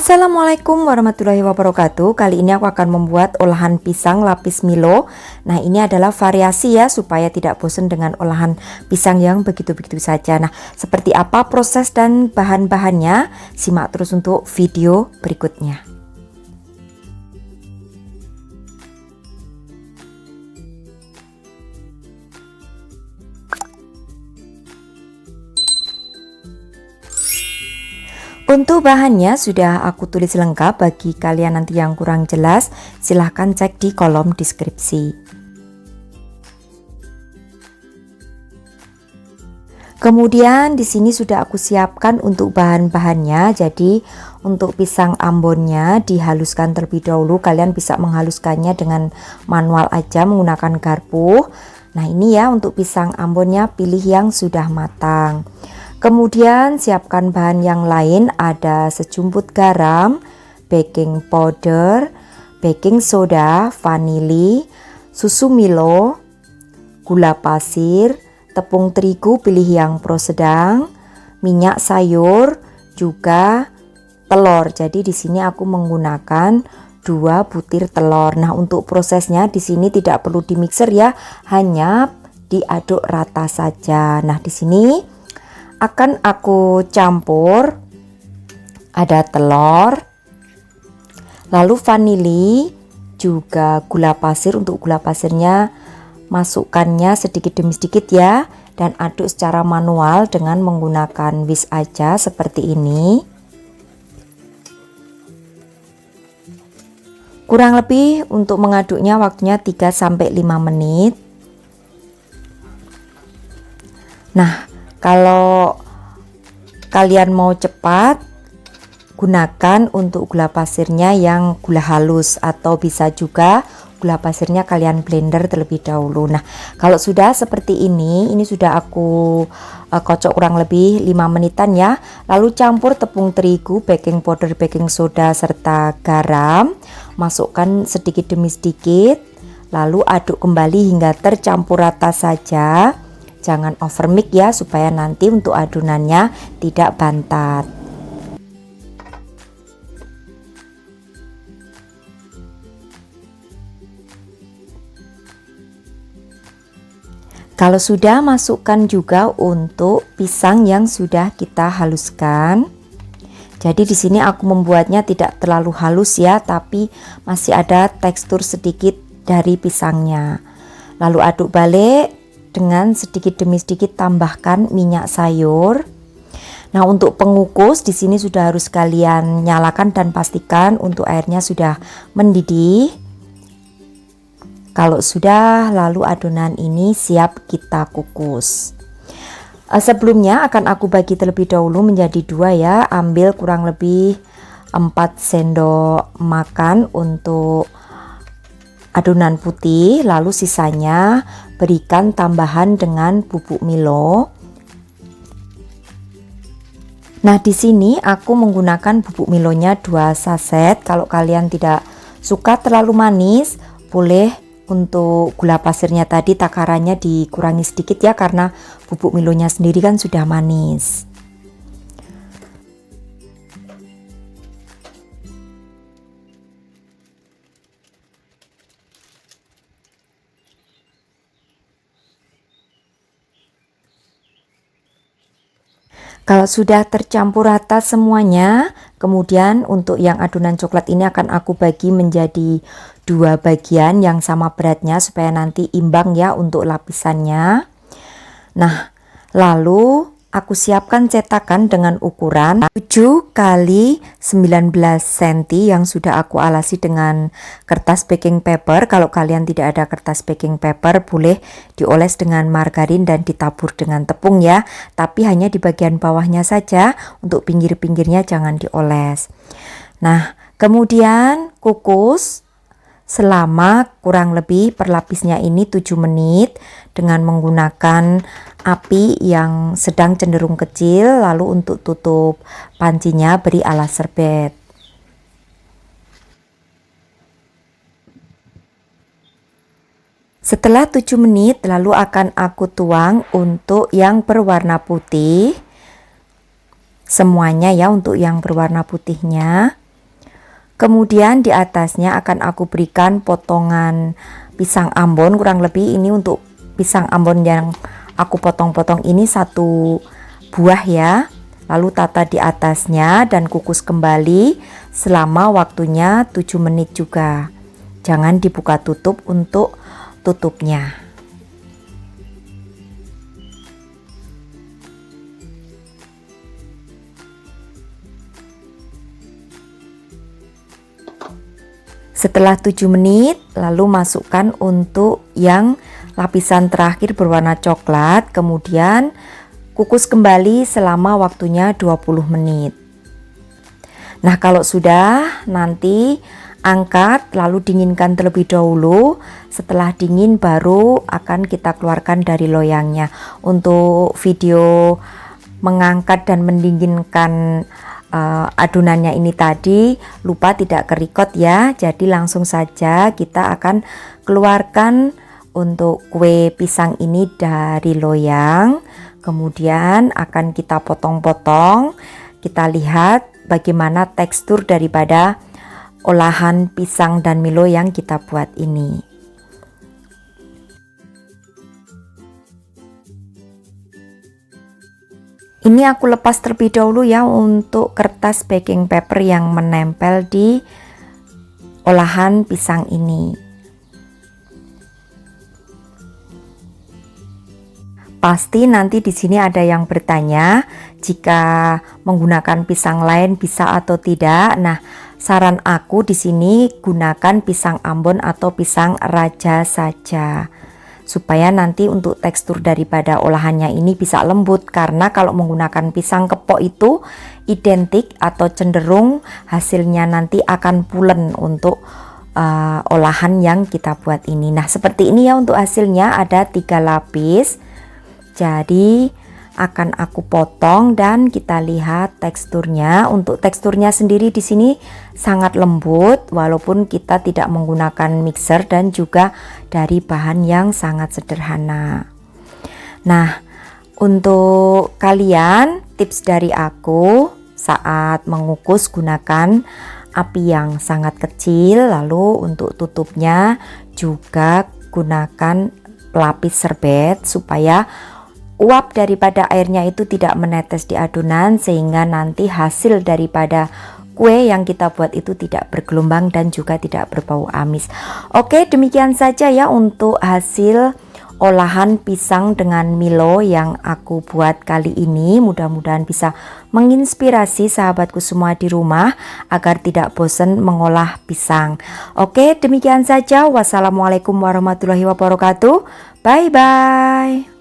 Assalamualaikum warahmatullahi wabarakatuh. Kali ini aku akan membuat olahan pisang lapis Milo. Nah, ini adalah variasi ya, supaya tidak bosan dengan olahan pisang yang begitu-begitu saja. Nah, seperti apa proses dan bahan-bahannya? Simak terus untuk video berikutnya. Untuk bahannya sudah aku tulis lengkap. Bagi kalian nanti yang kurang jelas, silahkan cek di kolom deskripsi. Kemudian di sini sudah aku siapkan untuk bahan-bahannya. Jadi untuk pisang ambonnya dihaluskan terlebih dahulu. Kalian bisa menghaluskannya dengan manual aja menggunakan garpu. Nah, ini ya untuk pisang ambonnya, pilih yang sudah matang. Kemudian siapkan bahan yang lain, ada sejumput garam, baking powder, baking soda, vanili, susu Milo, gula pasir, tepung terigu pilih yang pro sedang, minyak sayur, juga telur. Jadi di sini aku menggunakan 2 butir telur. Nah, untuk prosesnya di sini tidak perlu di mixer ya, hanya diaduk rata saja. Nah, di sini akan aku campur, ada telur, lalu vanili, juga gula pasir. Untuk gula pasirnya masukkannya sedikit demi sedikit ya, dan aduk secara manual dengan menggunakan whisk aja seperti ini. Kurang lebih untuk mengaduknya waktunya 3-5 menit. Nah, kalau kalian mau cepat, gunakan untuk gula pasirnya yang gula halus, atau bisa juga gula pasirnya kalian blender terlebih dahulu. Nah, kalau sudah seperti ini sudah aku kocok kurang lebih 5 menitan ya. Lalu campur tepung terigu, baking powder, baking soda, serta garam. Masukkan sedikit demi sedikit, lalu aduk kembali hingga tercampur rata saja. Jangan overmix ya, supaya nanti untuk adonannya tidak bantat. Kalau sudah, masukkan juga untuk pisang yang sudah kita haluskan. Jadi di sini aku membuatnya tidak terlalu halus ya, tapi masih ada tekstur sedikit dari pisangnya. Lalu aduk balik. Dengan sedikit demi sedikit tambahkan minyak sayur. Nah, untuk pengukus di sini sudah harus kalian nyalakan dan pastikan untuk airnya sudah mendidih. Kalau sudah, lalu adonan ini siap kita kukus. Sebelumnya akan aku bagi terlebih dahulu menjadi 2 ya. Ambil kurang lebih 4 sendok makan untuk adonan putih, lalu sisanya berikan tambahan dengan bubuk Milo. Nah, di sini aku menggunakan bubuk Milonya 2 saset. Kalau kalian tidak suka terlalu manis, boleh untuk gula pasirnya tadi takarannya dikurangi sedikit ya, karena bubuk Milonya sendiri kan sudah manis. Kalau sudah tercampur rata semuanya, kemudian untuk yang adonan coklat ini akan aku bagi menjadi 2 bagian yang sama beratnya supaya nanti imbang ya untuk lapisannya. Nah, lalu aku siapkan cetakan dengan ukuran 7 x 19 cm yang sudah aku alasi dengan kertas baking paper. Kalau kalian tidak ada kertas baking paper, boleh dioles dengan margarin dan ditabur dengan tepung ya. Tapi hanya di bagian bawahnya saja, untuk pinggir-pinggirnya jangan dioles. Nah, kemudian kukus selama kurang lebih perlapisnya ini 7 menit dengan menggunakan api yang sedang cenderung kecil. Lalu untuk tutup pancinya beri alas serbet. Setelah 7 menit lalu akan aku tuang untuk yang berwarna putih. Semuanya ya, untuk yang berwarna putihnya. Kemudian di atasnya akan aku berikan potongan pisang ambon, kurang lebih ini untuk pisang ambon yang aku potong-potong ini 1 buah ya. Lalu tata di atasnya dan kukus kembali selama waktunya 7 menit juga. Jangan dibuka tutup untuk tutupnya. Setelah 7 menit, lalu masukkan untuk yang lapisan terakhir berwarna coklat, kemudian kukus kembali selama waktunya 20 menit. Nah, kalau sudah, nanti angkat lalu dinginkan terlebih dahulu. Setelah dingin baru akan kita keluarkan dari loyangnya. Untuk video mengangkat dan mendinginkan adonannya ini tadi lupa tidak ke-record ya, jadi langsung saja kita akan keluarkan untuk kue pisang ini dari loyang, kemudian akan kita potong-potong. Kita lihat bagaimana tekstur daripada olahan pisang dan Milo yang kita buat ini. Ini aku lepas terlebih dahulu ya untuk kertas baking paper yang menempel di olahan pisang ini. Pasti nanti di sini ada yang bertanya jika menggunakan pisang lain bisa atau tidak. Nah, saran aku di sini gunakan pisang ambon atau pisang raja saja, supaya nanti untuk tekstur daripada olahannya ini bisa lembut, karena kalau menggunakan pisang kepok itu identik atau cenderung hasilnya nanti akan pulen untuk olahan yang kita buat ini. Nah, seperti ini ya untuk hasilnya, ada 3 lapis. Jadi akan aku potong dan kita lihat teksturnya. Untuk teksturnya sendiri di sini sangat lembut walaupun kita tidak menggunakan mixer dan juga dari bahan yang sangat sederhana. Nah, untuk kalian tips dari aku saat mengukus gunakan api yang sangat kecil, lalu untuk tutupnya juga gunakan pelapis serbet supaya uap daripada airnya itu tidak menetes di adonan, sehingga nanti hasil daripada kue yang kita buat itu tidak bergelombang dan juga tidak berbau amis. Oke, demikian saja ya untuk hasil olahan pisang dengan Milo yang aku buat kali ini. Mudah-mudahan bisa menginspirasi sahabatku semua di rumah agar tidak bosan mengolah pisang. Oke, demikian saja. Wassalamualaikum warahmatullahi wabarakatuh. Bye bye.